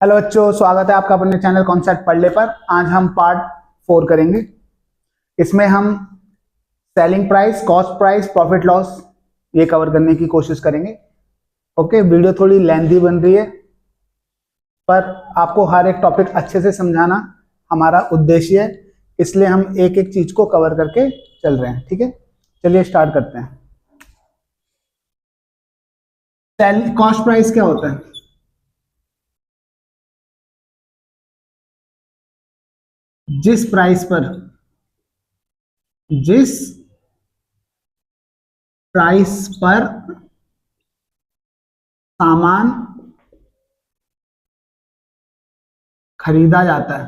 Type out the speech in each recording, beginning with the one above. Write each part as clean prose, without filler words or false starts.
Hello बच्चों, स्वागत है आपका अपने चैनल कॉन्सेप्ट पढ़ ले पर। आज हम पार्ट 4 करेंगे। इसमें हम selling price, cost price, profit loss ये कवर करने की कोशिश करेंगे। ओके, वीडियो थोड़ी लेंथी बन रही है पर आपको हर एक टॉपिक अच्छे से समझाना हमारा उद्देश्य है, इसलिए हम एक एक चीज को कवर करके चल रहे हैं। ठीक है, चलिए स्टार्ट करते हैं। कॉस्ट प्राइस क्या होता है? जिस प्राइस पर सामान खरीदा जाता है,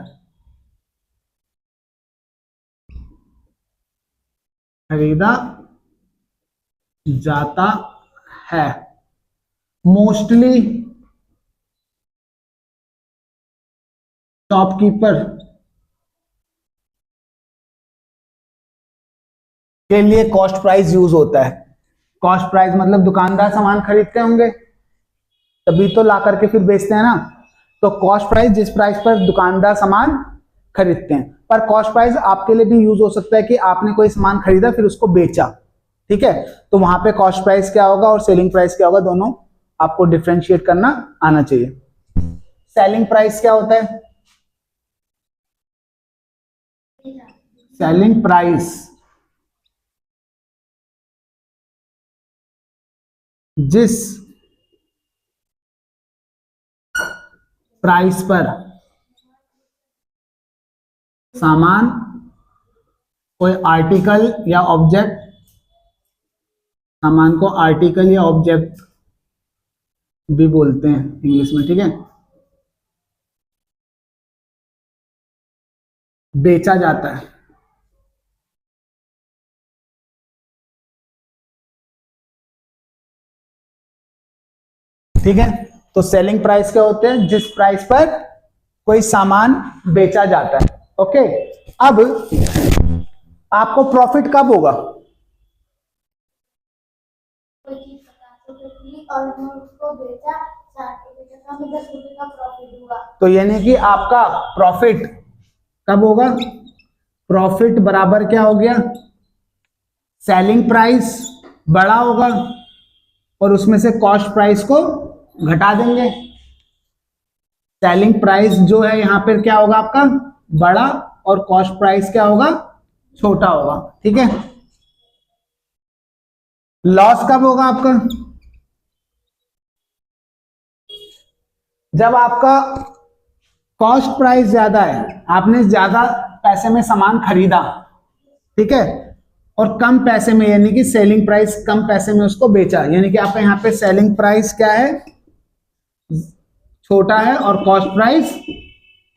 है मोस्टली शॉपकीपर के लिए कॉस्ट प्राइस यूज होता है। कॉस्ट प्राइस मतलब दुकानदार सामान खरीदते होंगे तभी तो ला करके फिर बेचते हैं ना। तो कॉस्ट प्राइस जिस प्राइस पर दुकानदार सामान खरीदते हैं। पर कॉस्ट प्राइस आपके लिए भी यूज हो सकता है कि आपने कोई सामान खरीदा फिर उसको बेचा। ठीक है, तो वहां पे कॉस्ट प्राइस क्या होगा और सेलिंग प्राइस क्या होगा, दोनों आपको डिफरेंशिएट करना आना चाहिए। सेलिंग प्राइस क्या होता है? सेलिंग प्राइस जिस प्राइस पर सामान, कोई आर्टिकल या ऑब्जेक्ट, सामान को आर्टिकल या ऑब्जेक्ट भी बोलते हैं इंग्लिश में, ठीक है, बेचा जाता है। ठीक है, तो सेलिंग प्राइस क्या होते हैं? जिस प्राइस पर कोई सामान बेचा जाता है। ओके, अब आपको प्रॉफिट कब होगा? और उसको बेचा 60 रुपए में 10 रुपए का प्रॉफिट हुआ। तो यानी कि आपका प्रॉफिट कब होगा? प्रॉफिट बराबर क्या हो गया? सेलिंग प्राइस बड़ा होगा और उसमें से कॉस्ट प्राइस को घटा देंगे। सेलिंग प्राइस जो है यहां पर क्या होगा आपका? बड़ा, और कॉस्ट प्राइस क्या होगा? छोटा होगा। ठीक है, लॉस कब होगा आपका? जब आपका कॉस्ट प्राइस ज्यादा है, आपने ज्यादा पैसे में सामान खरीदा, ठीक है, और कम पैसे में, यानी कि सेलिंग प्राइस कम पैसे में उसको बेचा, यानी कि आपका यहाँ पे सेलिंग प्राइस क्या है? छोटा है और कॉस्ट प्राइस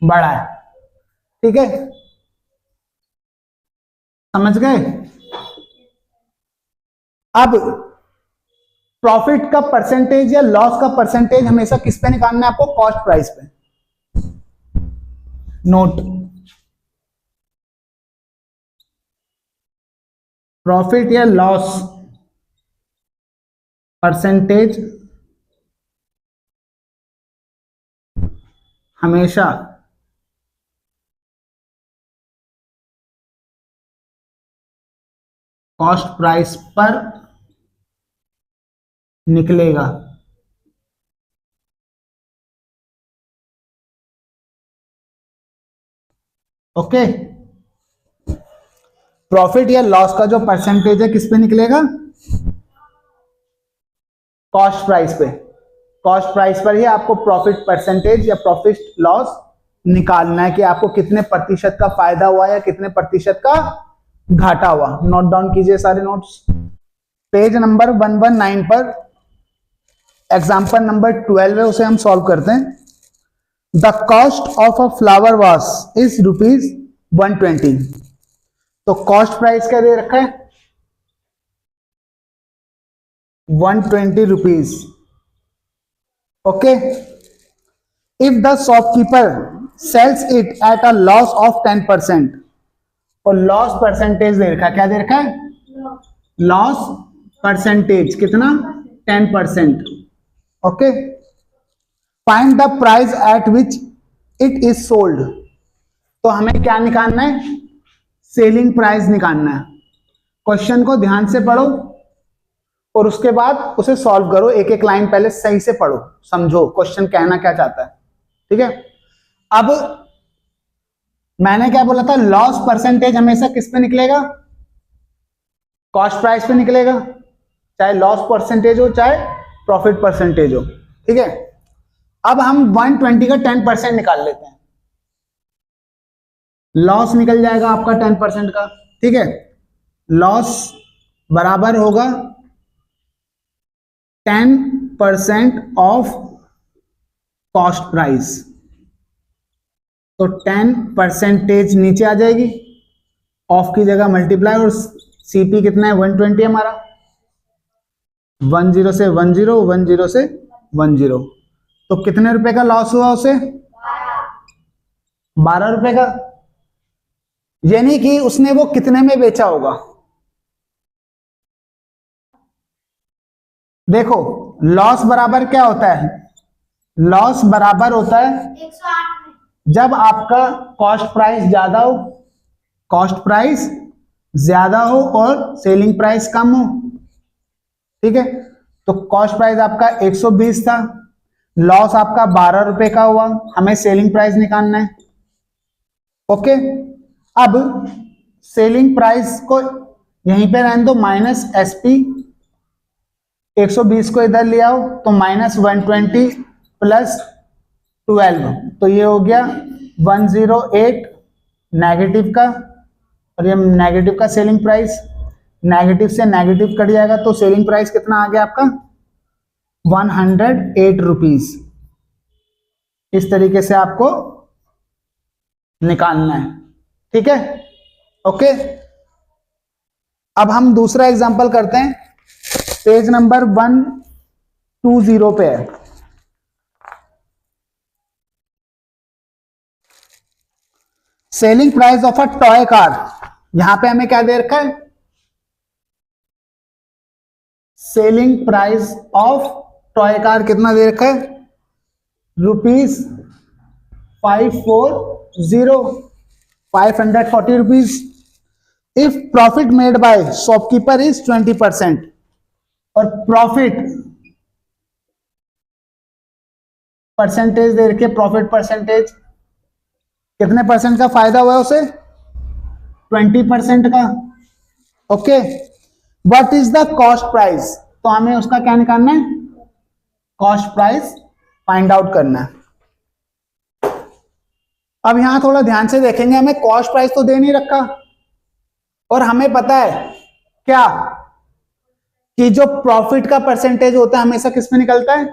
बड़ा है। ठीक है, समझ गए? अब प्रॉफिट का परसेंटेज या लॉस का परसेंटेज हमेशा किस पे निकालना है आपको? कॉस्ट प्राइस पे। नोट, प्रॉफिट या लॉस परसेंटेज हमेशा कॉस्ट प्राइस पर निकलेगा। ओके, प्रॉफिट या लॉस का जो परसेंटेज है किस पे निकलेगा? कॉस्ट प्राइस पे। कॉस्ट प्राइस पर ही आपको प्रॉफिट परसेंटेज या प्रॉफिट लॉस निकालना है कि आपको कितने प्रतिशत का फायदा हुआ या कितने प्रतिशत का घाटा हुआ। नोट डाउन कीजिए सारे नोट्स। पेज नंबर 119 पर एग्जांपल नंबर 12 है, उसे हम सॉल्व करते हैं। The cost of a flower vase is ₹120। तो कॉस्ट प्राइस क्या दे रखा है? 120 rupees. Okay, if the shopkeeper sells it at a loss of 10%, और लॉस परसेंटेज दे रखा है, क्या दे रखा है? लॉस परसेंटेज कितना? 10%। Okay, find the price at which it is sold. तो हमें क्या निकालना है, सेलिंग प्राइस निकालना है। क्वेश्चन को ध्यान से पढ़ो और उसके बाद उसे सॉल्व करो, एक एक लाइन पहले सही से पढ़ो, समझो क्वेश्चन कहना क्या चाहता है। ठीक है, अब मैंने क्या बोला था, लॉस परसेंटेज हमेशा किस पे निकलेगा, कॉस्ट प्राइस पे निकलेगा, चाहे लॉस परसेंटेज हो चाहे प्रॉफिट परसेंटेज हो। ठीक है, अब हम 120 का 10% निकाल लेते हैं, लॉस निकल जाएगा आपका 10% का। ठीक है, लॉस बराबर होगा 10% ऑफ कॉस्ट प्राइस। तो 10% नीचे आ जाएगी, ऑफ की जगह मल्टीप्लाई, और सीपी कितना है 120 हमारा, 10 से 10, 10 से 10। तो कितने रुपए का लॉस हुआ उसे, 12 रुपए का। यानी कि उसने वो कितने में बेचा होगा, देखो लॉस बराबर क्या होता है, लॉस बराबर होता है 108 में। जब आपका कॉस्ट प्राइस ज्यादा हो, कॉस्ट प्राइस ज्यादा हो और सेलिंग प्राइस कम हो। ठीक है, तो कॉस्ट प्राइस आपका 120 था, लॉस आपका 12 रुपए का हुआ, हमें सेलिंग प्राइस निकालना है। ओके, अब सेलिंग प्राइस को यहीं पे रहने दो, माइनस एसपी, 120 को इधर ले आओ तो -120 प्लस 12, तो ये हो गया 108 नेगेटिव का, और ये नेगेटिव का सेलिंग प्राइस, नेगेटिव से नेगेटिव कट जाएगा तो सेलिंग प्राइस कितना आ गया आपका 108 रुपीज। इस तरीके से आपको निकालना है। ठीक है, ओके। अब हम दूसरा एग्जांपल करते हैं, पेज नंबर 120 पे है। Selling price of a toy car, यहां पे हमें क्या दे रखा है, selling price of toy car कितना दे रखा है, ₹540 rupees. If profit made by shopkeeper is 20%, और प्रॉफिट परसेंटेज दे रखे, प्रॉफिट परसेंटेज कितने परसेंट का फायदा हुआ है उसे, 20% का। Okay, what is the cost price, तो हमें उसका क्या निकालना है, कॉस्ट प्राइस फाइंड आउट करना है। अब यहां थोड़ा ध्यान से देखेंगे, हमें कॉस्ट प्राइस तो दे नहीं रखा, और हमें पता है क्या कि जो प्रॉफिट का परसेंटेज होता है हमेशा किस पे निकलता है,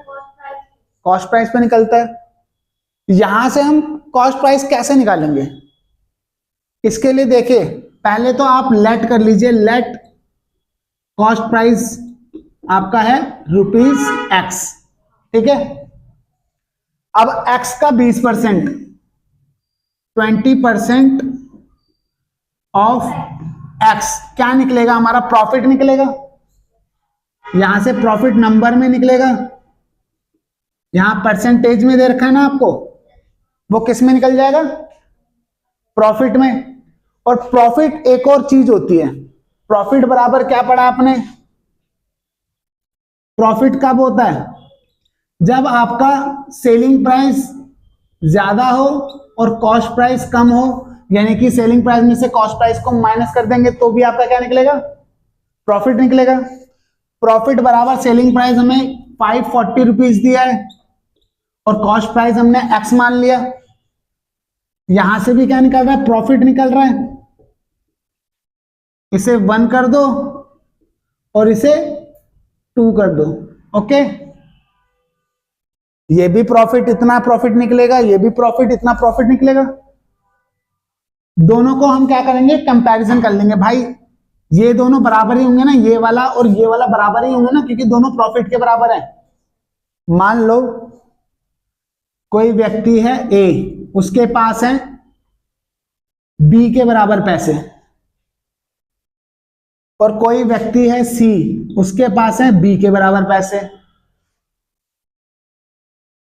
कॉस्ट प्राइस पे निकलता है। यहां से हम कॉस्ट प्राइस कैसे निकालेंगे, इसके लिए देखिए पहले तो आप लेट कर लीजिए, लेट कॉस्ट प्राइस आपका है ₹X। ठीक है, अब X का 20%, 20% ऑफ X क्या निकलेगा, हमारा प्रॉफिट निकलेगा। यहां से प्रॉफिट नंबर में निकलेगा, यहां परसेंटेज में दे रखा है ना आपको, वो किस में निकल जाएगा, प्रॉफिट में। और प्रॉफिट एक और चीज होती है, प्रॉफिट बराबर क्या पढ़ा आपने, प्रॉफिट कब होता है, जब आपका सेलिंग प्राइस ज्यादा हो और कॉस्ट प्राइस कम हो, यानी कि सेलिंग प्राइस में से कॉस्ट प्राइस को माइनस कर देंगे तो भी आपका क्या निकलेगा, प्रॉफिट निकलेगा। प्रॉफिट बराबर सेलिंग प्राइस हमें 540 रुपीज दिया है और कॉस्ट प्राइस हमने X मान लिया, यहां से भी क्या निकल रहा है, प्रॉफिट निकल रहा है। इसे 1 कर दो और इसे 2 कर दो। ओके, ये भी प्रॉफिट इतना प्रॉफिट निकलेगा, ये भी प्रॉफिट इतना प्रॉफिट निकलेगा। दोनों को हम क्या करेंगे, कंपैरिजन कर लेंगे। भाई ये दोनों बराबर ही होंगे ना, ये वाला और ये वाला बराबर ही होंगे ना, क्योंकि दोनों प्रॉफिट के बराबर है। मान लो कोई व्यक्ति है ए, उसके पास है बी के बराबर पैसे, और कोई व्यक्ति है सी, उसके पास है बी के बराबर पैसे।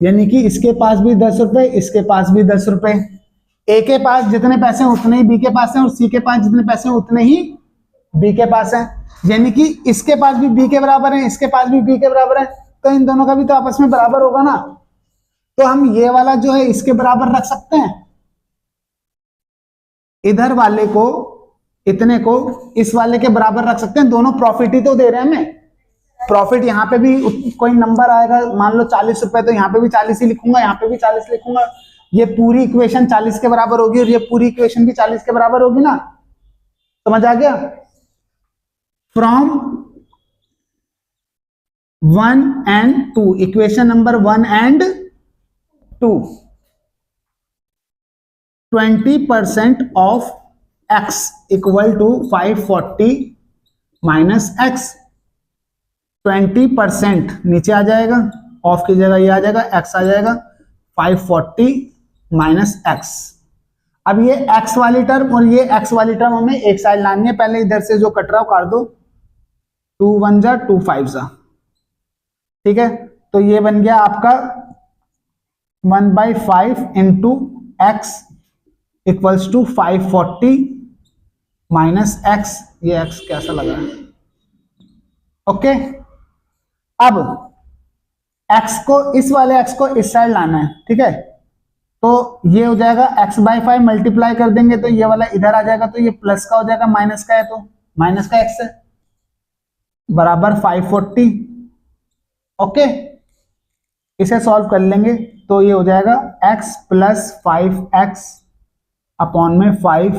यानी कि इसके पास भी 10 रुपए, इसके पास भी 10 रुपए। ए के पास जितने पैसे हैं उतने ही बी के पास हैं, और सी के पास जितने पैसे हैं उतने ही बी के पास हैं। यानी कि इसके पास भी बी के बराबर है, इसके पास भी बी के बराबर है, तो इन दोनों का भी तो आपस में बराबर होगा ना। तो हम ये वाला जो है इसके बराबर रख सकते हैं, इधर वाले को, इतने को इस वाले के बराबर रख सकते हैं। दोनों प्रॉफिट ही तो दे रहे हैं हमें। प्रॉफिट यहाँ पे भी कोई नंबर आएगा, मान लो 40 रुपए, तो यहाँ पे भी 40 ही लिखूंगा, यहाँ पे भी 40 लिखूंगा। ये पूरी इक्वेशन 40 के बराबर होगी और ये पूरी इक्वेशन भी 40 के बराबर होगी ना। समझ आ गया? From 1 and 2, equation number 1 and 2, 20% of x equal to 540 minus X. 20% नीचे आ जाएगा, ऑफ की जगह ये आ जाएगा, x आ जाएगा 540 माइनस एक्स। अब ये x वाली टर्म और ये x वाली टर्म हमें एक साइड लानी है। पहले इधर से जो कट रहा है काट दो, 2 1 जा 2 5 जा, ठीक है। तो ये बन गया आपका 1/5 into X equals to 540 minus X. ये x कैसा लग रहा है? ओके। अब x को, इस वाले x को इस साइड लाना है, ठीक है। तो ये हो जाएगा x/5, मल्टीप्लाई कर देंगे तो ये वाला इधर आ जाएगा, तो ये प्लस का हो जाएगा, माइनस का है तो माइनस का x है, बराबर 540। ओके, इसे सॉल्व कर लेंगे तो ये हो जाएगा x प्लस 5x अपॉन में 5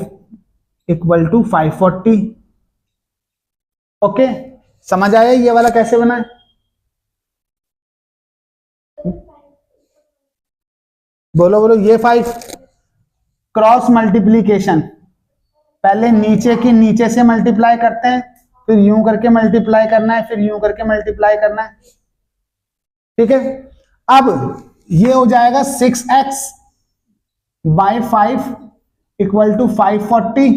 इक्वल टू 540। ओके, समझ आया ये वाला कैसे बना है? बोलो बोलो। ये 5 क्रॉस मल्टीप्लीकेशन, पहले नीचे की नीचे से मल्टीप्लाई करते हैं, फिर यूं करके मल्टीप्लाई करना है, फिर यूं करके मल्टीप्लाई करना है, ठीक है। अब ये हो जाएगा 6x बाय 5 इक्वल टू 540,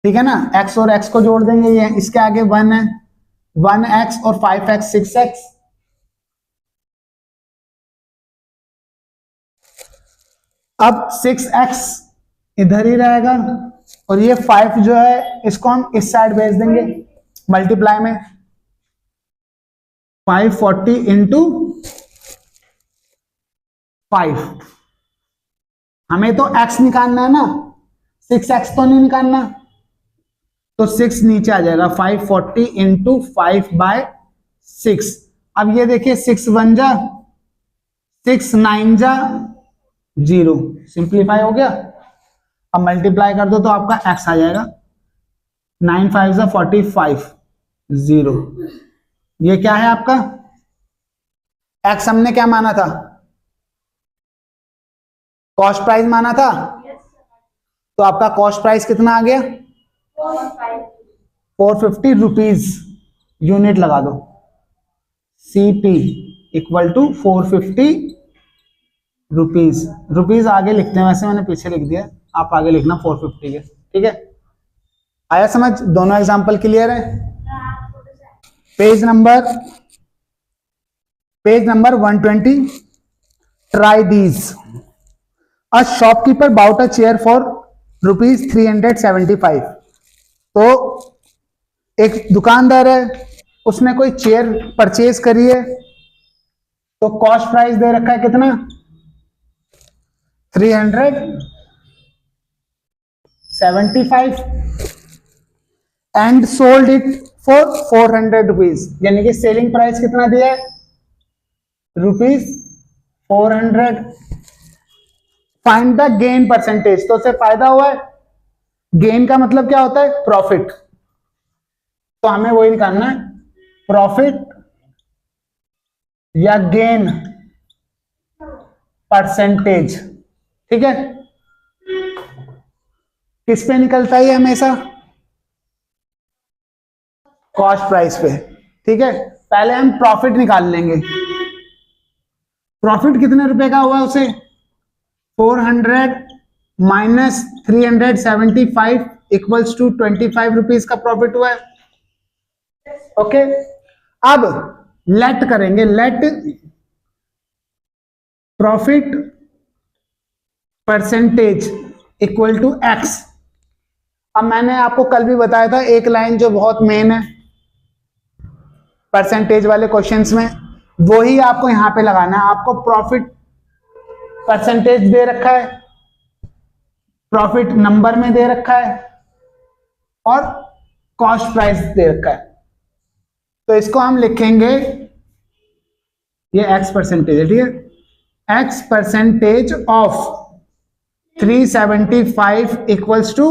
ठीक है ना। x और x को जोड़ देंगे, ये इसके आगे 1 है, 1x और 5x 6x। अब 6x इधर ही रहेगा और ये 5 जो है इसको हम इस साइड भेज देंगे मल्टीप्लाई में। 540 इंटू 5, हमें तो x निकालना है ना, 6x तो नहीं निकालना, तो 6 नीचे आ जाएगा। 540 इंटू 5/6। अब ये देखिए 6 1 जा 6 9 जा 0, सिंप्लीफाई हो गया। अब मल्टीप्लाई कर दो तो आपका x आ जाएगा, 9 5 जा 45 0। ये क्या है आपका x? हमने क्या माना था? कॉस्ट प्राइस माना था। तो आपका कॉस्ट प्राइस कितना आ गया? 450 रुपीज। यूनिट लगा दो, CP equal to 450 rupees. Rupees आगे लिखते हैं, वैसे मैंने पीछे लिख दिया, आप आगे लिखना 450 के, ठीक है। आया समझ? दोनों एग्जांपल क्लियर है? Page number 120, try these. A shopkeeper bought a chair for rupees 375। तो एक दुकानदार है, उसने कोई चेयर परचेज करी है, तो कॉस्ट प्राइस दे रखा है कितना? 375 and sold it for 400 rupees. यानी कि सेलिंग प्राइस कितना दिया है? Rupees 400। Find the gain percentage. तो उसे फायदा हुआ है। गेन का मतलब क्या होता है? प्रॉफिट। तो हमें वही निकालना है, प्रॉफिट या गेन परसेंटेज, ठीक है। किस पे निकलता है हमेशा? कॉस्ट प्राइस पे, ठीक है। पहले हम प्रॉफिट निकाल लेंगे। प्रॉफिट कितने रुपए का हुआ उसे? 400 माइनस 375 इक्वल्स टू 25 रुपीज का प्रॉफिट हुआ है। ओके, अब लेट करेंगे, let profit percentage equal to X. अब मैंने आपको कल भी बताया था एक लाइन जो बहुत मेन है परसेंटेज वाले क्वेश्चंस में, वो ही आपको यहां पे लगाना है। आपको प्रॉफिट परसेंटेज दे रखा है, प्रॉफिट नंबर में दे रखा है और कॉस्ट प्राइस दे रखा है। तो इसको हम लिखेंगे, ये एक्स परसेंटेज है, ठीक है, X percentage of 375 equals to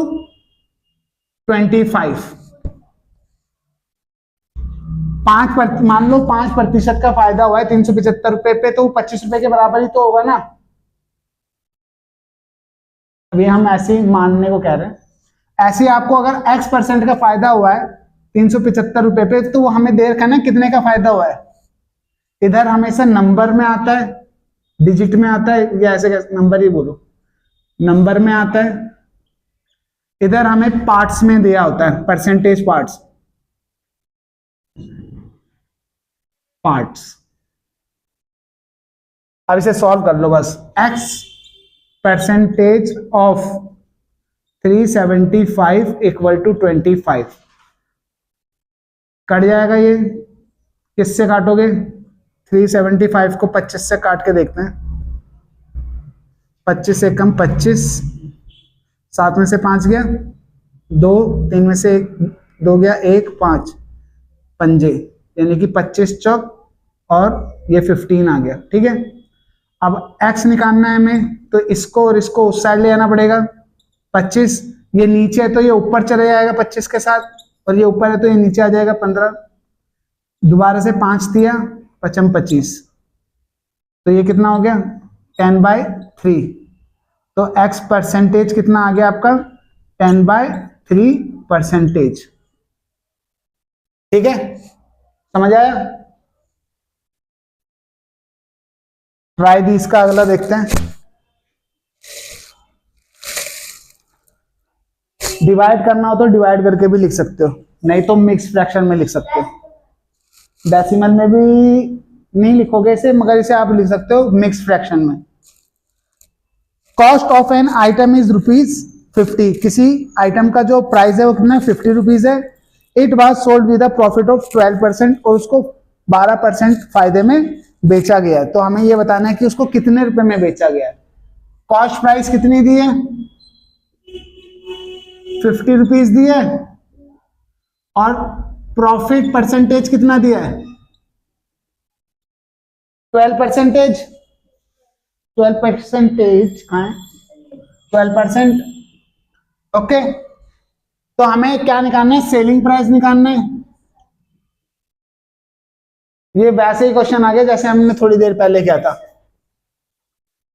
25। मान लो 5% का फायदा हुआ है 375 रुपए पे, तो 25 रुपए के बराबर ही तो होगा ना। अभी हम ऐसे ही मानने को कह रहे हैं, ऐसे ही आपको अगर x% का फायदा हुआ है 375 रुपए पे, तो वो हमें दे रखा है ना कितने का फायदा हुआ है। इधर हमेशा नंबर में आता है, डिजिट में आता है, या ऐसे नंबर ही बोलो, नंबर में आता है। इधर हमें पार्ट्स में दिया होता है, परसेंटेज पार्ट्स, अब इसे सॉल्व कर लो बस। x percentage of 375 equal to 25 cut जाएगा। ये किससे काटोगे? 375 को 25 से काट के देखते हैं। 25 से कम 25, 7 में से 5 गया 2, 3 में से 2 गया 1, 5 पंजे, यानी कि 25 चौक और ये 15 आ गया, ठीक है। अब x निकालना है हमें, तो इसको और इसको उस साइड ले आना पड़ेगा। 25 ये नीचे है तो ये ऊपर चले जाएगा 25 के साथ, और ये ऊपर है तो ये नीचे आ जाएगा 15। दोबारा से 5 दिया, 5 25, तो ये कितना हो गया 10/3। तो x परसेंटेज कितना आ गया आपका 10/3%। ठीक है, समझ आया? ट्राई दिस का अगला देखते हैं। डिवाइड करना हो तो डिवाइड करके भी लिख सकते हो, नहीं तो मिक्स फ्रैक्शन में लिख सकते हो। डेसिमल में भी नहीं लिखोगे इसे, मगर इसे आप लिख सकते हो मिक्स फ्रैक्शन में। Cost of an item is ₹50। किसी आइटम का जो प्राइस है वो कितना 50 रुपीज है। It was sold with a profit of 12%, और उसको 12% फायदे में बेचा गया है। तो हमें ये बताना है कि उसको कितने रुपए में बेचा गया है। कॉस्ट प्राइस कितनी दी है 50 रुपीज दी है, और प्रॉफिट परसेंटेज कितना दिया है 12%। 12% कहाँ है 12%। ओके, तो हमें क्या निकालना है, सेलिंग प्राइस निकालना है। ये वैसे ही क्वेश्चन आ गया जैसे हमने थोड़ी देर पहले किया था।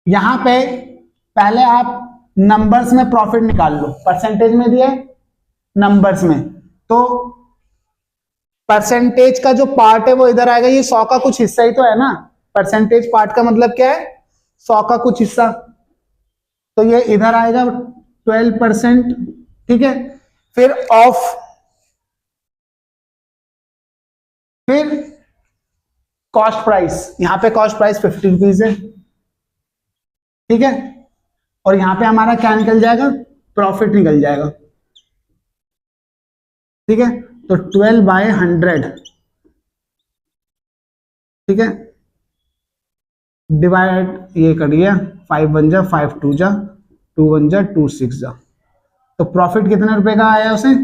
यहां पे पहले आप नंबर्स में प्रॉफिट निकाल लो, परसेंटेज में दिया है नंबर्स में, तो परसेंटेज का जो पार्ट है वो इधर आएगा। ये 100 का कुछ हिस्सा ही तो है ना, परसेंटेज पार्ट का मतलब क्या है 100 का कुछ हिस्सा, तो ये इधर आएगा 12%, ठीक है। फिर फिर कॉस्ट प्राइस, यहां पे कॉस्ट प्राइस 50 रुपीज है, ठीक है, और यहां पे हमारा क्या निकल जाएगा प्रॉफिट निकल जाएगा, ठीक है। तो 12/100, ठीक है, डिवाइड ये कर दिया, 5 1 जा 5 2 जा 2 1 जा 2 6 जा, तो प्रॉफिट कितने रुपए का आया उसे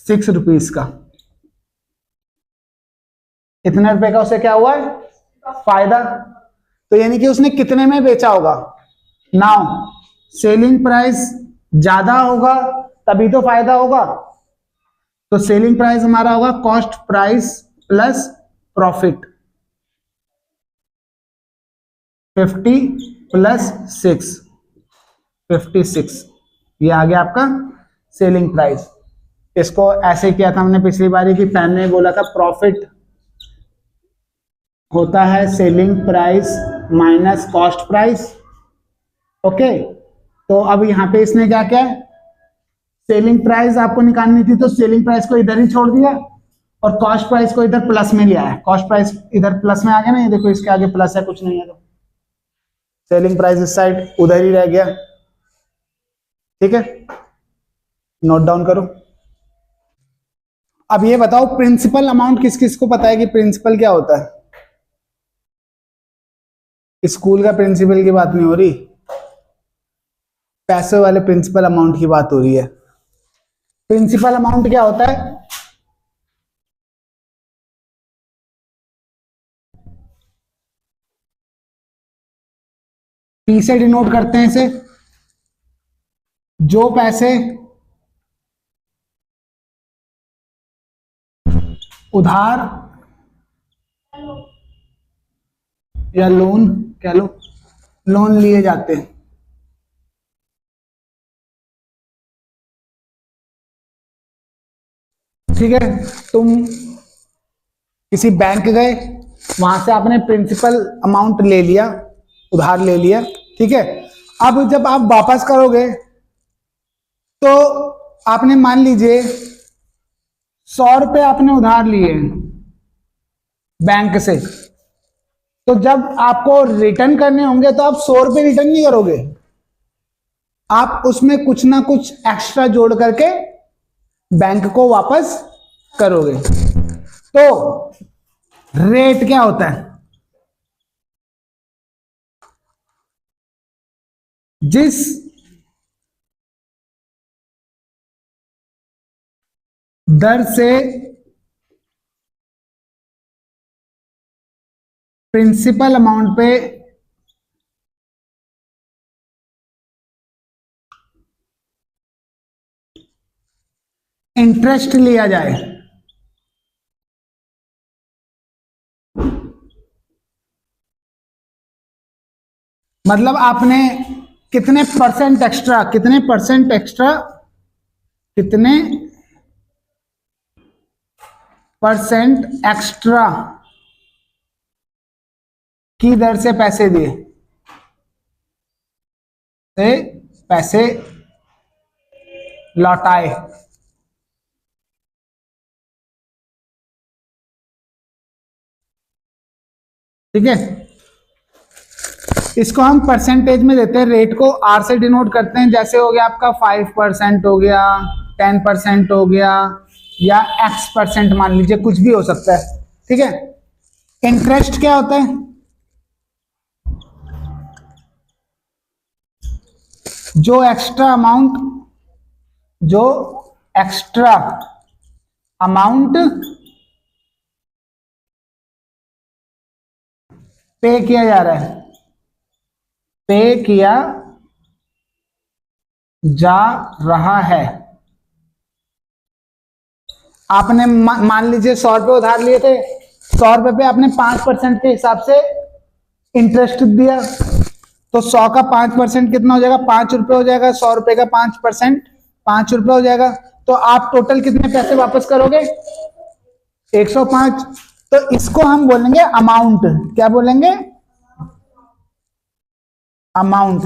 6 रुपीज का। इतने रुपए का उसे क्या हुआ है फायदा, तो यानी कि उसने कितने में बेचा होगा। नाउ सेलिंग प्राइस ज्यादा होगा तभी तो फायदा होगा, तो सेलिंग प्राइस हमारा होगा cost price plus profit, 50 plus 6 56, ये आ गया आपका सेलिंग प्राइस। इसको ऐसे किया था हमने पिछली बारी की पैन ने बोला था प्रॉफिट होता है selling price minus cost price. Okay, तो अब यहां पे इसने क्या किया, सेलिंग प्राइस आपको निकालनी थी तो सेलिंग प्राइस को इधर ही छोड़ दिया, और कॉस्ट प्राइस को इधर प्लस में लिया है, कॉस्ट प्राइस इधर प्लस में आ गया ना, ये देखो इसके आगे प्लस है, कुछ नहीं है, तो सेलिंग प्राइस इस साइड उधर ही रह गया। ठीक है, नोट डाउन करो। अब ये बताओ प्रिंसिपल अमाउंट किस किस को पता है कि प्रिंसिपल क्या होता है? स्कूल का प्रिंसिपल की बात नहीं हो रही, पैसे वाले प्रिंसिपल अमाउंट की बात हो रही है। प्रिंसिपल अमाउंट क्या होता है? पी से डिनोट करते हैं इसे, जो पैसे उधार या लोन कह लो, लोन लिए जाते हैं। ठीक है, तुम किसी बैंक गए, वहां से आपने प्रिंसिपल अमाउंट ले लिया, उधार ले लिया। ठीक है, अब जब आप वापस करोगे तो आपने मान लीजिए 100 रुपए आपने उधार लिए बैंक से, तो जब आपको रिटर्न करने होंगे तो आप 100 रुपए रिटर्न नहीं करोगे, आप उसमें कुछ ना कुछ एक्स्ट्रा जोड़ करके बैंक को वापस करोगे। तो रेट क्या होता है? जिस दर से प्रिंसिपल अमाउंट पे इंटरेस्ट लिया जाए, मतलब आपने कितने परसेंट एक्स्ट्रा, कितने परसेंट एक्स्ट्रा, कितने परसेंट एक्स्ट्रा की दर से पैसे दिए, पैसे लौटाए। ठीक है, इसको हम परसेंटेज में देते हैं, रेट को आर से डिनोट करते हैं, जैसे हो गया आपका 5% हो गया, 10% हो गया, या x% मान लीजिए, कुछ भी हो सकता है। ठीक है, इंटरेस्ट क्या होता है? जो एक्स्ट्रा अमाउंट, जो एक्स्ट्रा अमाउंट पे किया जा रहा है, पे किया जा रहा है। आपने मान लीजिए 100 रुपए उधार लिए थे, 100 रुपए पे आपने 5% के हिसाब से इंटरेस्ट दिया, तो 100 का 5% कितना हो जाएगा? 5 रुपए हो जाएगा। 100 रुपए का 5% 5 रुपए हो जाएगा। तो आप टोटल कितने पैसे वापस करोगे? 105। तो इसको हम बोलेंगे अमाउंट। क्या बोलेंगे? अमाउंट,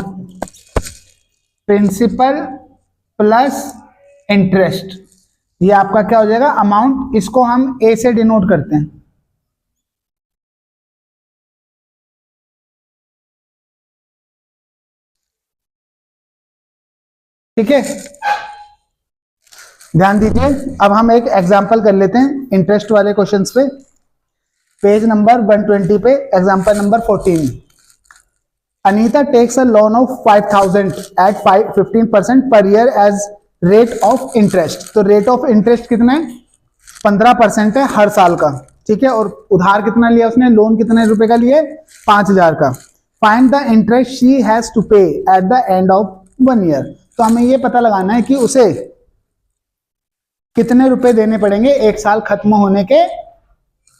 प्रिंसिपल प्लस इंटरेस्ट, ये आपका क्या हो जाएगा? अमाउंट। इसको हम ए से डिनोट करते हैं। ठीक है, ध्यान दीजिए। अब हम एक एग्जांपल कर लेते हैं इंटरेस्ट वाले क्वेश्चंस पे। पेज नंबर 120 पे example number 14। Anita takes a loan of 5000 at 15% per year as rate of interest. तो रेट ऑफ इंटरेस्ट कितना है? 15% है हर साल का। ठीक है, और उधार कितना लिया उसने? लोन कितने रुपए का लिए? 5000 का। Find the interest she has to pay at the end of 1 year. तो हमें ये पता लगाना है कि उसे कितने रुपए देने पड़ेंगे एक साल खत्म होने के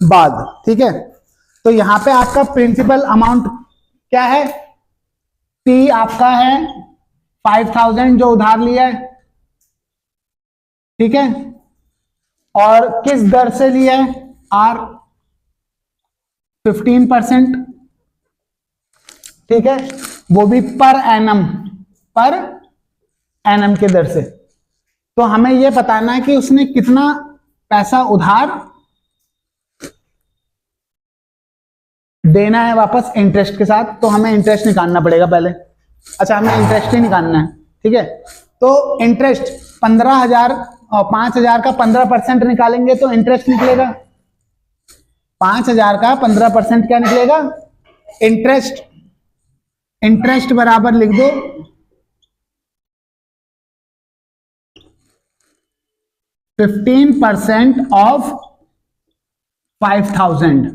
बाद। ठीक है, तो यहां पे आपका प्रिंसिपल अमाउंट क्या है? पी आपका है 5000 जो उधार लिया है। ठीक है, और किस दर से लिया है? आर 15%। ठीक है, वो भी पर एनम, पर एनम के दर से। तो हमें यह बताना है कि उसने कितना पैसा उधार देना है वापस इंटरेस्ट के साथ, तो हमें इंटरेस्ट निकालना पड़ेगा पहले। अच्छा, हमें इंटरेस्ट ही निकालना है, ठीक है। तो इंटरेस्ट 15,000 और 5,000 का 15% निकालेंगे तो इंटरेस्ट निकलेगा। 5,000 का 15% क्या निकलेगा? इंटरेस्ट। इंटरेस्ट बराबर लिख दो 15% ऑफ 5,000,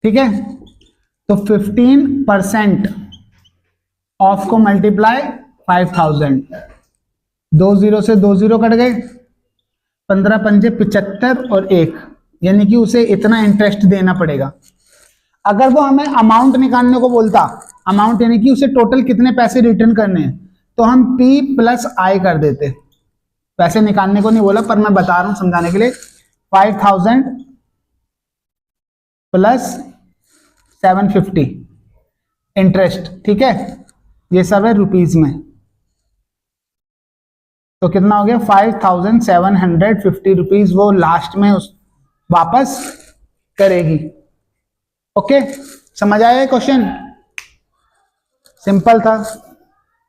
ठीक है। तो 15% ऑफ को मल्टीप्लाई 5,000, 2 0 से 2 0 कट गए, 15 पंजे 75 और 1, यानी कि उसे इतना इंटरेस्ट देना पड़ेगा। अगर वो हमें अमाउंट निकालने को बोलता, अमाउंट यानी कि उसे टोटल कितने पैसे रिटर्न करने हैं, तो हम P प्लस I कर देते। पैसे निकालने को नहीं बोला, पर मैं बता रहा हूं समझाने के लिए। 5,000 प्लस 750 इंटरेस्ट, ठीक है। ये सब है रुपीज में, तो कितना हो गया? 5,750 रुपीज वो लास्ट में उस वापस करेगी। ओके, समझ आया क्वेश्चन? सिंपल था।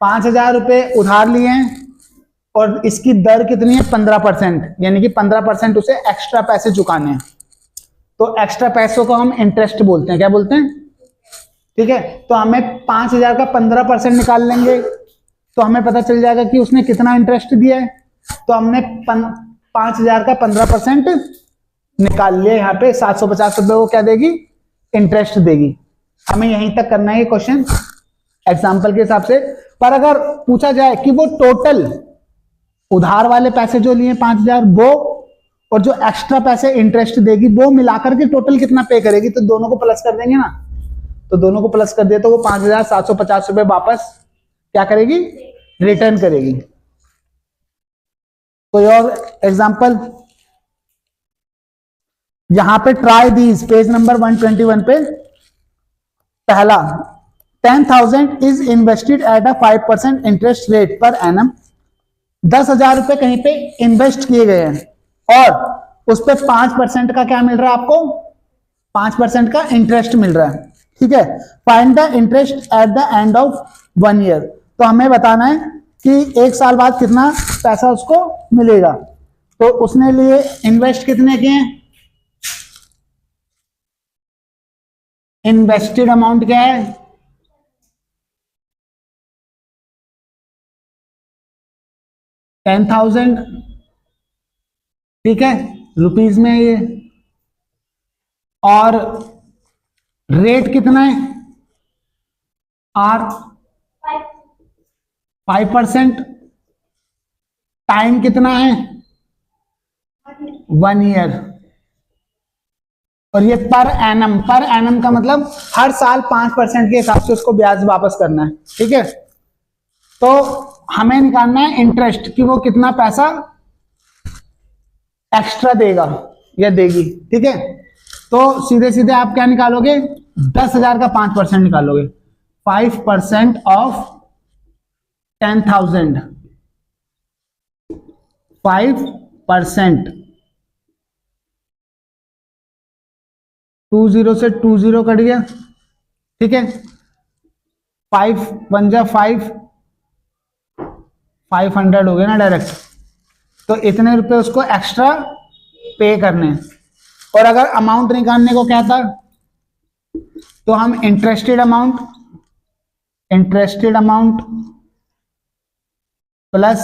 5,000 रुपए उधार लिए हैं और इसकी दर कितनी है? 15%, यानी कि 15% उसे एक्स्ट्रा पैसे चुकाने हैं। तो एक्स्ट्रा पैसों को हम इंटरेस्ट बोलते हैं। क्या बोलते हैं? ठीक है। तो हमें 5,000 का 15% निकाल लेंगे तो हमें पता चल जाएगा कि उसने कितना इंटरेस्ट दिया है। तो हमने 5,000 का 15% निकाल लिया। यहाँ पे 750 रुपए वो क्या देगी? इंटरेस्ट देगी। हमें यहीं तक करना है क्वेश्चन एग्जाम्पल के हिसाब से। पर अगर पूछा जाए कि वो टोटल उधार वाले पैसे जो लिए 5,000 वो और जो एक्स्ट्रा पैसे इंटरेस्ट देगी वो मिलाकर के टोटल कितना पे करेगी, तो दोनों को प्लस कर देंगे ना। तो दोनों को प्लस कर दिया तो वो 5,750 रुपए वापस क्या करेगी? रिटर्न करेगी। कोई और एग्जांपल? यहां पे ट्राई दीज, पेज नंबर 121 पे पहला 10,000 is invested at a 5% interest rate per annum. 10,000 रुपए कहीं पे इन्वेस्ट किए गए हैं और उस पर 5% का क्या मिल रहा है आपको? 5% का इंटरेस्ट मिल रहा है, ठीक है। Find the interest eight the end of 1 year. तो हमें बताना है कि 1 साल बाद कितना पैसा उसको मिलेगा। तो उसने लिए इन्वेस्ट कितने किए हैं? इन्वेस्टेड अमाउंट क्या है? 10,000, ठीक है, रुपीज में ये। और रेट कितना है? आर 5%। टाइम कितना है? 1 ईयर। और ये पर एनम, पर एनम का मतलब हर साल 5% के हिसाब से उसको ब्याज वापस करना है, ठीक है। तो हमें निकालना है इंटरेस्ट कि वो कितना पैसा एक्स्ट्रा देगा या देगी, ठीक है। तो सीधे सीधे आप क्या निकालोगे? 10,000 का 5% निकालोगे। 5% ऑफ 10,000, 5%। 2 0 से 2 0 कट गया, ठीक है। 5 1 जा 5, 500 हो गए ना डायरेक्ट। तो इतने रुपए उसको एक्स्ट्रा पे करने। और अगर अमाउंट निकालने को क्या था, तो हम इंटरेस्टेड अमाउंट प्लस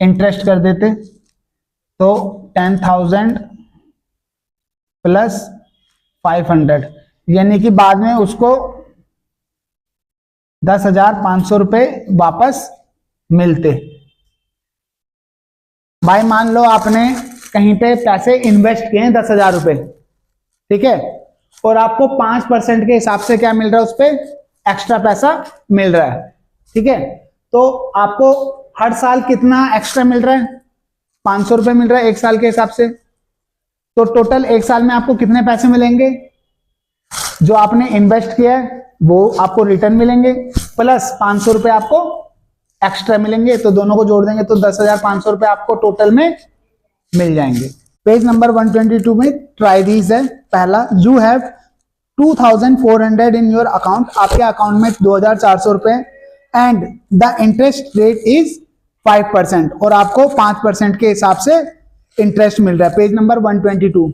इंटरेस्ट कर देते। तो 10,000 प्लस 500, यानी कि बाद में उसको 10,500 रुपए वापस मिलते। भाई मान लो आपने कहीं पे पैसे इन्वेस्ट किए हैं 10,000 रुपए, ठीक है, और आपको 5% के हिसाब से क्या मिल रहा है? उस पर एक्स्ट्रा पैसा मिल रहा है, ठीक है। तो आपको हर साल कितना एक्स्ट्रा मिल रहा है? 500 रुपए मिल रहा है 1 साल के हिसाब से। तो टोटल 1 साल में आपको कितने पैसे मिलेंगे? जो आपने इन्वेस्ट किया है वो आपको रिटर्न मिलेंगे, प्लस 500 रुपए आपको एक्स्ट्रा मिलेंगे। तो दोनों को जोड़ देंगे तो 10,500 रुपए आपको टोटल में मिल जाएंगे। पेज नंबर 122 में ट्राई दीज है। पहला, you have 2400 in your account, आपके अकाउंट में 2400 रुपए, and the interest rate is 5%, और आपको 5% के हिसाब से इंटरेस्ट मिल रहा है। पेज नंबर 122,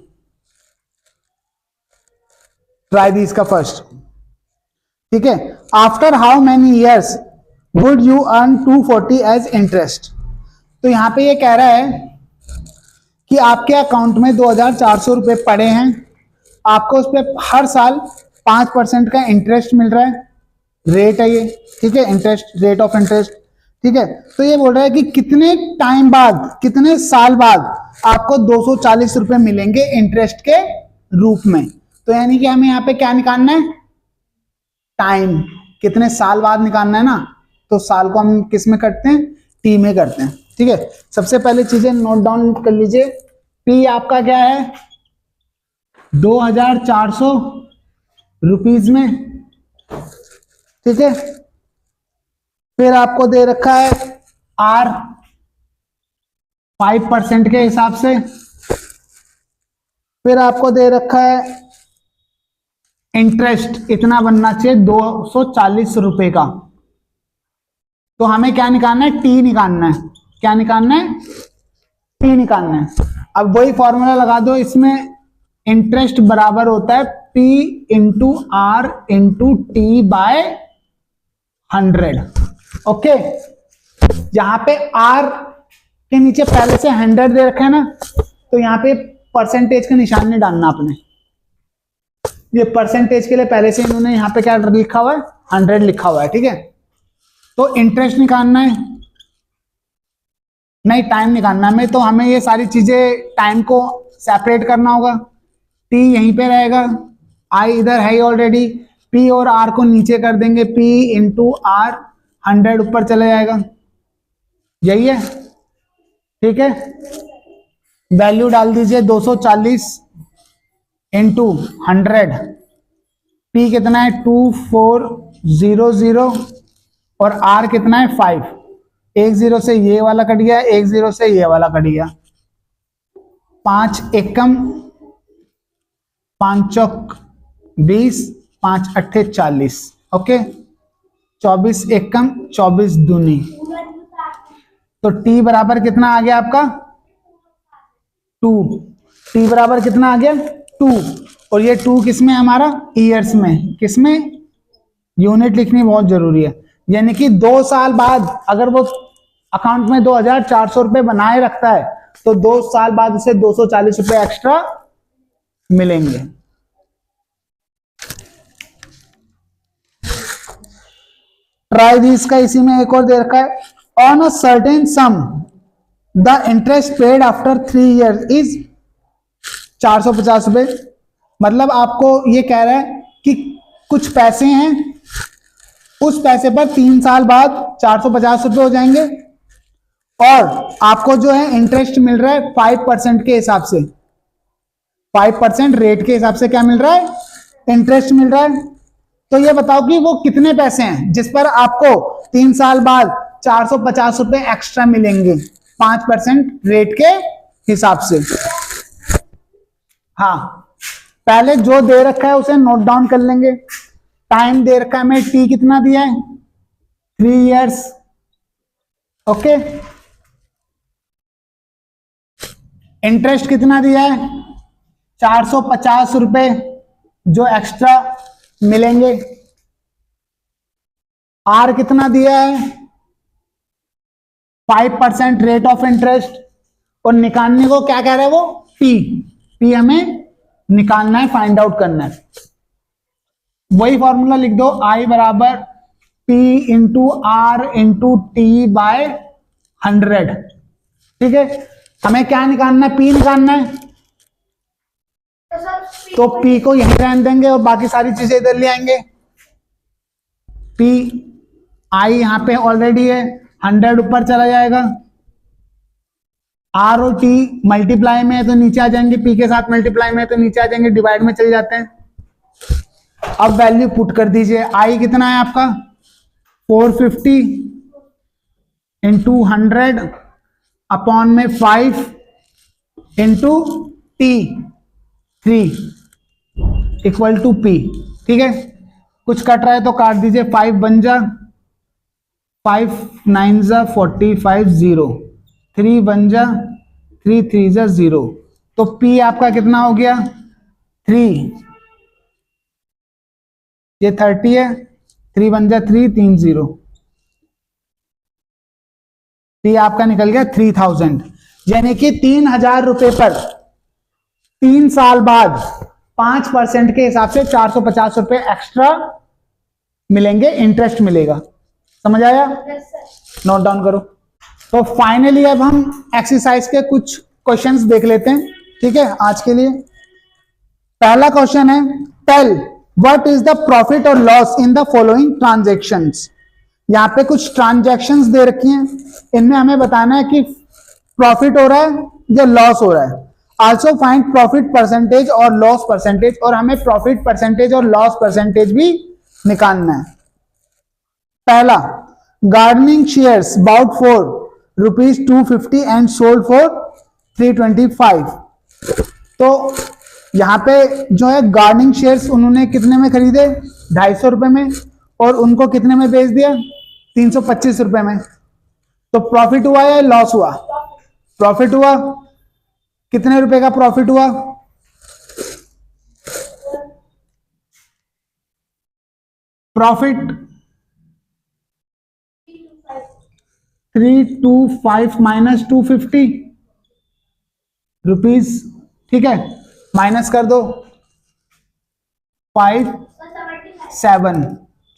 ट्राई दिस का फर्स्ट, ठीक है। After how many years would you earn 240 as interest. तो यहां पे ये कह रहा है कि आपके अकाउंट में 2400 रुपए पड़े हैं, आपको उस पर हर साल 5% का इंटरेस्ट मिल रहा है, रेट है ये, ठीक है, इंटरेस्ट, रेट ऑफ इंटरेस्ट, ठीक है। तो ये बोल रहा है कि कितने टाइम बाद, कितने साल बाद आपको 240 रुपए मिलेंगे इंटरेस्ट के रूप में। तो यानी कि हमें यहाँ पे क्या निकालना है, टाइम, कितने साल बाद निकालना है ना। तो साल को हम किस में करते हैं, टी में करते हैं, ठीक है। सबसे पहले चीजें नोट डाउन कर लीजिए। पी आपका क्या है, 2400 रुपीज में, ठीक है। फिर आपको दे रखा है आर 5% के हिसाब से, फिर आपको दे रखा है इंटरेस्ट इतना बनना चाहिए 240 रुपए का। तो हमें क्या निकालना है, टी निकालना है। क्या निकालना है, टी निकालना है। अब वही फॉर्मूला लगा दो, इसमें इंटरेस्ट बराबर होता है P into R into T by 100, okay. यहां पे R के नीचे पहले से 100 दे रखा है ना, तो यहां पे परसेंटेज का निशान नहीं डालना आपने। ये परसेंटेज के लिए पहले से इन्होंने यहां पे क्या लिखा हुआ है, 100 लिखा हुआ है, ठीक है। तो इंटरेस्ट निकालना है, नहीं टाइम निकालना है, तो हमें ये सारी चीजें टाइम को सेपरेट करना होगा। टी यहीं पे रहेगा, आई इधर है ऑलरेडी, पी और आर को नीचे कर देंगे, पी इंटू आर, 100 ऊपर चले जाएगा, यही है, ठीक है। वैल्यू डाल दीजिए 240 इंटू 100, पी कितना है 2400 और आर कितना है 5, एक जीरो से ये वाला कट गया, एक जीरो से ये वाला कट गया, 5 एकम 5 चौक 20, 5 अट्ठे 40, ओके। 24 एकम 24 दूनी, तो टी बराबर कितना आ गया आपका 2, टी बराबर कितना आ गया 2, और ये 2 किसमें हमारा, ईयर्स में, किसमें, यूनिट लिखनी बहुत जरूरी है। यानी कि 2 साल बाद अगर वो अकाउंट में 2400 रुपए बनाए रखता है, तो 2 साल बाद उसे 240 रुपए एक्स्ट्रा मिलेंगे। ट्राई दिस का इसी में एक और दे रखा है, on a certain some the interest paid after 3 years is 450 रुपए। मतलब आपको ये कह रहा है कि कुछ पैसे हैं, उस पैसे पर 3 साल बाद 450 रुपए हो जाएंगे, और आपको जो है इंटरेस्ट मिल रहा है 5% के हिसाब से, 5% रेट के हिसाब से क्या मिल रहा है, इंटरेस्ट मिल रहा है। तो ये बताओ कि वो कितने पैसे हैं जिस पर आपको 3 साल बाद 450 रुपए एक्स्ट्रा मिलेंगे 5% रेट के हिसाब से। हाँ, पहले जो दे रखा है उसे नोट डाउन कर लेंगे। टाइम दे रखा है हमें, टी कितना दिया है 3 ईयर्स, ओके। इंटरेस्ट कितना दिया है 450 रुपए जो एक्स्ट्रा मिलेंगे। आर कितना दिया है 5% रेट ऑफ इंटरेस्ट, और निकालने को क्या कह रहा है वो, पी, पी हमें निकालना है, फाइंड आउट करना है। वही फॉर्मूला लिख दो, आई बराबर P into R into T by 100, ठीक है। हमें क्या निकालना है, पी निकालना है, तो पी को यहीं रहने देंगे और बाकी सारी चीजें इधर ले आएंगे। पी आई यहां पे ऑलरेडी है, 100 ऊपर चला जाएगा, आर और टी मल्टीप्लाई में है तो नीचे आ जाएंगे, पी के साथ मल्टीप्लाई में है तो नीचे आ जाएंगे, डिवाइड में चले जाते हैं। अब वैल्यू पुट कर दीजिए, आई कितना है आपका 450 इंटू 100 अपॉन में 5 into T 3, equal to P. ठीक है, कुछ कट रहा है तो काट दीजिए। 5 बन जा, 5 9 जा 45 0, 3 बन जा, 3 3 जा 0। तो पी आपका कितना हो गया 3, ये 30 है, 3 बन जा 3 3 0, पी आपका निकल गया 3000। यानी कि 3000 रुपए पर 3 साल बाद 5% के हिसाब से 450 रुपए एक्स्ट्रा मिलेंगे, इंटरेस्ट मिलेगा। समझ आया? नोट डाउन करो। तो फाइनली अब हम एक्सरसाइज के कुछ क्वेश्चंस देख लेते हैं। ठीक है, आज के लिए पहला क्वेश्चन है, tell what is the profit और loss in the following transactions. यहाँ पे कुछ ट्रांजैक्शंस दे रखी हैं, इनमें हमें बताना है कि प्रॉफिट हो रहा है या लॉस हो रहा है। आल्सो फाइंड प्रॉफिट परसेंटेज और लॉस परसेंटेज, और हमें प्रॉफिट परसेंटेज और लॉस परसेंटेज भी निकालना है। पहला, gardening shares bought for ₹250 and sold for 325। तो यहां पे जो है गार्डनिंग शेयर्स उन्होंने कितने में खरीदे 250 रुपए में, और उनको कितने में बेच दिया 325 रुपए में। तो प्रॉफिट हुआ या लॉस हुआ? प्रॉफिट हुआ। कितने रुपए का प्रॉफिट हुआ? Profit 325 minus 250 rupees. ठीक है, माइनस कर दो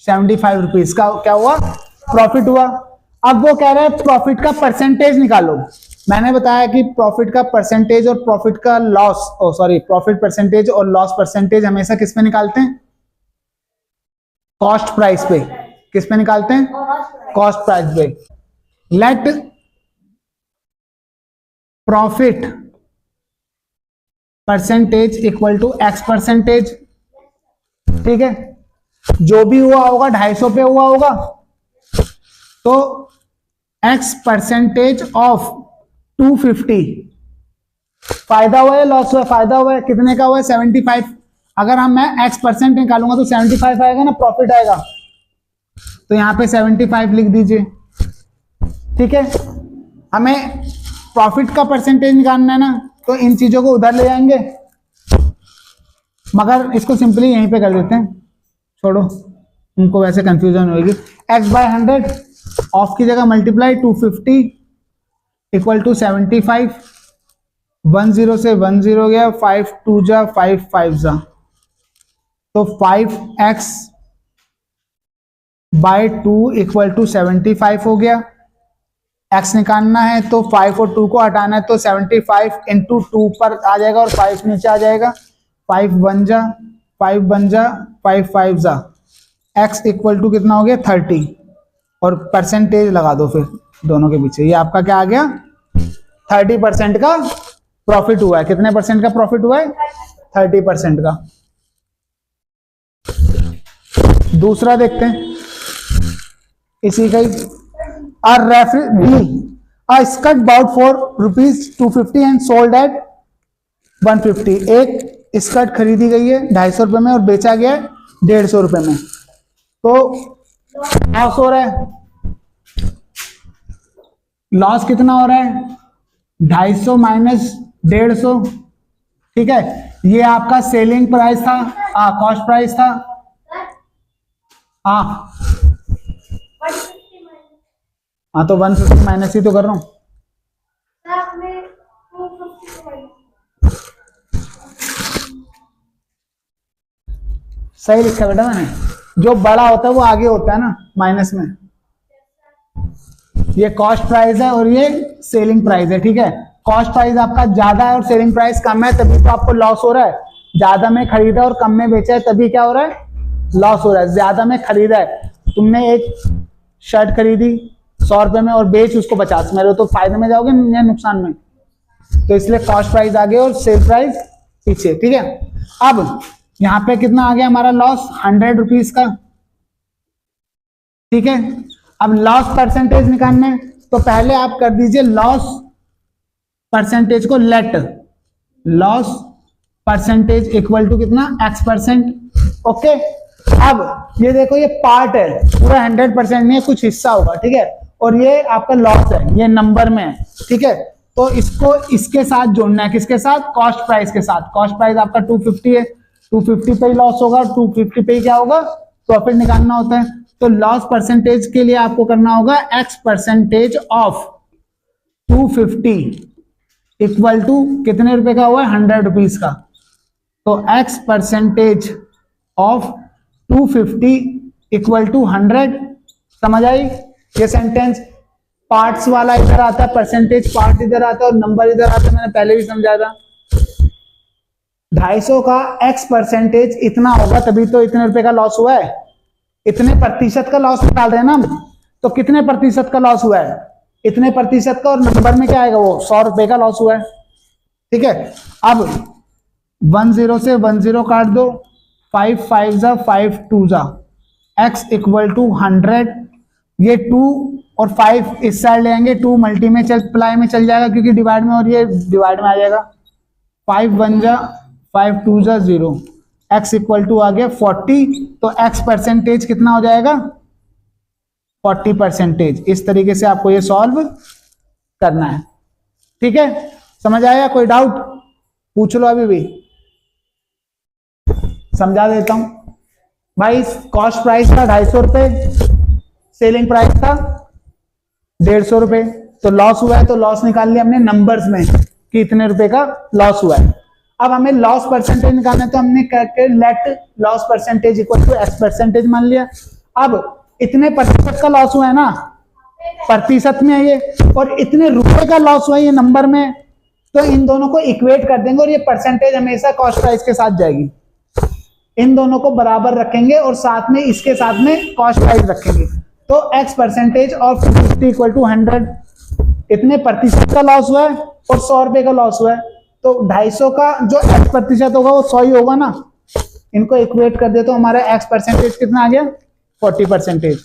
75 रुपीज का क्या हुआ? प्रॉफिट हुआ। अब वो कह रहे हैं प्रॉफिट का परसेंटेज निकालो। मैंने बताया कि प्रॉफिट का परसेंटेज और प्रॉफिट का लॉस, प्रॉफिट परसेंटेज और लॉस परसेंटेज हमेशा किस पे निकालते हैं? कॉस्ट प्राइस पे। किस पे निकालते हैं? कॉस्ट प्राइस पे। Let profit percentage equal to x percentage. ठीक है, जो भी हुआ होगा 250 पे हुआ होगा, तो एक्स परसेंटेज ऑफ 250 फायदा हुआ है लॉस हुआ? फायदा हुआ है। कितने का हुआ है? 75। अगर हम मैं एक्स परसेंट निकालूंगा तो 75 आएगा ना, प्रॉफिट आएगा। तो यहां पे 75 लिख दीजिए। ठीक है, हमें प्रॉफिट का परसेंटेज निकालना है ना, तो इन चीजों को उधर ले जाएंगे, मगर इसको सिंपली यहीं पे कर देते हैं। छोड़ो, उनको वैसे कंफ्यूजन होगी। एक्स बाय 100 ऑफ की जगह मल्टीप्लाई 250 इक्वल टू 75। 10 से 10 गया, 5 2 जा 5 5 जा, तो 5x बाय 2 इक्वल टू 75 हो गया। x निकालना है तो 5 और 2 को हटाना है, तो 75 इंटू 2 पर आ जाएगा और 5 नीचे आ जाएगा। 5 बन जा 5 बन जा 5 5 जा, x इक्वल टू कितना हो गया 30, और परसेंटेज लगा दो फिर दोनों के पीछे। ये आपका क्या आ गया 30% का प्रॉफिट हुआ है। कितने परसेंट का प्रॉफिट हुआ है? 30% का। दूसरा देखते हैं इसी का ही। A skirt bought for ₹250 and sold at 150। एक स्कर्ट खरीदी गई है 250 रुपए में और बेचा गया है 150 रुपए में, तो लॉस हो रहा है। लॉस कितना हो रहा है? 250 माइनस 150। ठीक है, ये आपका सेलिंग प्राइस था, कॉस्ट प्राइस था। हाँ तो 150 माइनस ही तो कर रहा हूं। सही लिखा बेटा मैंने, जो बड़ा होता है वो आगे होता है ना माइनस में। ये कॉस्ट प्राइस है और ये सेलिंग प्राइस है। ठीक है, कॉस्ट प्राइस आपका ज्यादा है और सेलिंग प्राइस कम है, तभी तो आपको लॉस हो रहा है। ज्यादा में खरीदा और कम में बेचा है, तभी क्या हो रहा है? लॉस हो रहा है। ज्यादा में खरीदा है, तुमने एक शर्ट खरीदी 100 रुपए में और बेच उसको 50 में, तो फायदे में जाओगे या नुकसान में? तो इसलिए कॉस्ट प्राइस आगे और सेल प्राइस पीछे। ठीक है, अब यहां पे कितना आ गया हमारा लॉस? 100 रुपीज का। ठीक है, अब लॉस परसेंटेज निकालना है, तो पहले आप कर दीजिए लॉस परसेंटेज को let loss percentage equal to कितना x%। ओके, अब ये देखो ये पार्ट है, पूरा 100% नहीं है, कुछ हिस्सा होगा, ठीक है, और ये आपका लॉस है, ये नंबर में है, ठीक है। तो इसको इसके साथ जोड़ना है, किसके साथ, कॉस्ट प्राइस के साथ। कॉस्ट प्राइस आपका 250 है, 250 पे ही लॉस होगा, 250 पे ही क्या होगा, प्रॉफिट निकालना होता है। तो लॉस परसेंटेज के लिए आपको करना होगा x% ऑफ 250 इक्वल टू कितने रुपए का हुआ है, 100 रुपीज का। तो x% ऑफ 250 इक्वल टू 100। समझ आई ये सेंटेंस? पार्ट्स वाला इधर आता है, परसेंटेज पार्ट इधर आता है और नंबर इधर आता है, मैंने पहले भी समझाया था। 250 का x% इतना होगा, तभी तो इतने रुपए का लॉस हुआ है। इतने प्रतिशत का लॉस निकाल रहे हैं ना हम, तो कितने प्रतिशत का लॉस हुआ है, इतने प्रतिशत का, और नंबर में क्या आएगा, वो 100 रुपए का लॉस हुआ है, ठीक है। अब 10 से 10 काट दो, 5 5 जा 5 2 जा, x इक्वल टू 100। ये 2 और 5 इस साइड ले आएंगे, 2 मल्टीप्लाई में चल जाएगा क्योंकि डिवाइड में, और ये डिवाइड में आ जाएगा। 5 1 जा 5 2 जा 0, x इक्वल टू आ गया 40। तो x% कितना हो जाएगा, 40%। इस तरीके से आपको ये सॉल्व करना है, ठीक है। समझ आया? कोई डाउट पूछ लो, अभी भी समझा देता हूं। भाई कॉस्ट प्राइस था 250 रुपए, सेलिंग प्राइस था 150 रुपए, तो लॉस हुआ है, तो लॉस निकाल लिया हमने नंबर्स में कि इतने रुपए का लॉस हुआ है। अब हमें लॉस परसेंटेज निकालना है, तो हमने करके let loss percentage equal to x% मान लिया। अब इतने प्रतिशत का लॉस हुआ है ना, प्रतिशत में है ये, और इतने रुपए का लॉस हुआ है ये नंबर में, तो इन दोनों को इक्वेट कर देंगे और ये परसेंटेज हमेशा कॉस्ट प्राइस के साथ जाएगी। इन दोनों को बराबर रखेंगे और साथ में इसके साथ में कॉस्ट प्राइस रखेंगे। तो x% ऑफ 50 इक्वल टू 100, इतने प्रतिशत का लॉस हुआ है और 100 रुपए का लॉस हुआ है, तो 250 का जो x% होगा वो 100 ही होगा ना। इनको इक्वेट कर दे तो हमारा x% कितना आ गया, 40%।